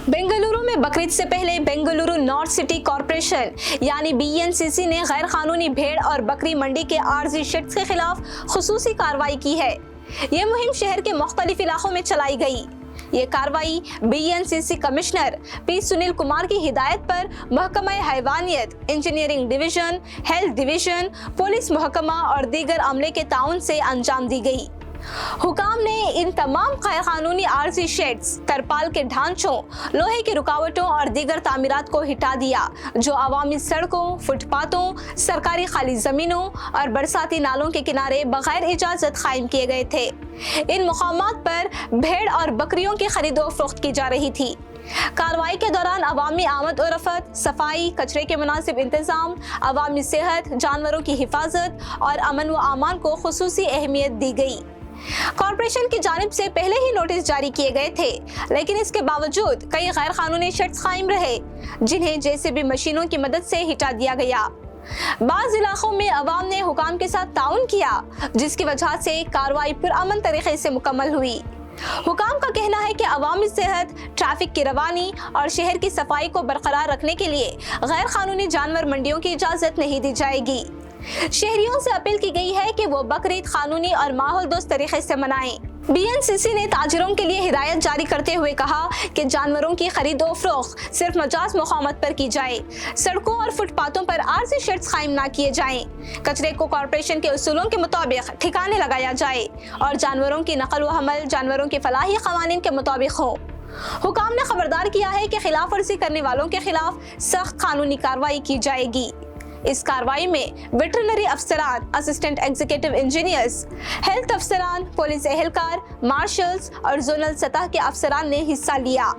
बेंगलुरु में बकरीद से पहले बेंगलुरु नॉर्थ सिटी कॉरपोरेशन यानी BNCC ने गैर कानूनी भेड़ और बकरी मंडी के आरजी शेड्स के खिलाफ खुसूसी कार्रवाई की है। ये मुहिम शहर के मुख्तलिफ इलाकों में चलाई गई। ये कार्रवाई BNCC commissioner P Sunil Kumar की हिदायत पर महकमा हैवानियत, engineering division, health division, police महकमा और दीगर अमले के ताउन से अंजाम दी गई। हुकाम ने इन तमाम गैर कानूनी आरजी शेड्स, तरपाल के ढांचों, लोहे की रुकावटों और दीगर तामीरात को हटा दिया जो अवामी सड़कों, फुटपाथों, सरकारी खाली जमीनों और बरसाती नालों के किनारे बगैर इजाजत कायम किए गए थे। इन मुकामात पर भेड़ और बकरियों की खरीदो फरोख्त की जा रही थी। कार्रवाई के दौरान अवामी आमद और रफत, सफाई, कचरे के मुनासिब इंतजाम, अवामी सेहत, जानवरों की हिफाजत और अमन व अमान को खुसूसी अहमियत दी गई। कॉरपोरेशन की जानिब से पहले ही नोटिस जारी किए गए थे, लेकिन इसके बावजूद कई गैर कानूनी शेड्स कायम रहे जिन्हें JCB मशीनों की मदद से हटा दिया गया। बाज़ इलाकों में अवाम ने हुकाम के साथ ताउन किया, जिसकी वजह से कार्रवाई पुरअमन तरीके से मुकम्मल हुई। हुकाम का कहना है कि अवामी सेहत, ट्रैफिक की रवानी और शहर की सफाई को बरकरार रखने के लिए गैर कानूनी जानवर मंडियों की इजाजत नहीं दी जाएगी। शहरियों से अपील की गई है कि वो बकरीद कानूनी और माहौल दोस्त तरीके से मनाएं। BNCC ने ताजिरों के लिए हिदायत जारी करते हुए कहा कि जानवरों की खरीदो फरोख्त सिर्फ मजाज मुकामत पर की जाए, सड़कों और फुटपाथों पर आरजी शेड्स कायम ना किए जाएं, कचरे को कॉरपोरेशन के उसूलों के मुताबिक ठिकाने लगाया जाए और जानवरों की नकल व हमल जानवरों के फलाही कवानीन के मुताबिक हो। हुकाम ने खबरदार किया है कि खिलाफ वर्जी करने वालों के खिलाफ सख्त कानूनी कार्रवाई की जाएगी। इस कार्रवाई में वेटरनरी अफसरान, असिस्टेंट एग्जीक्यूटिव इंजीनियर्स, हेल्थ अफसरान, पुलिस एहलकार, मार्शल्स और जोनल सतह के अफसरान ने हिस्सा लिया।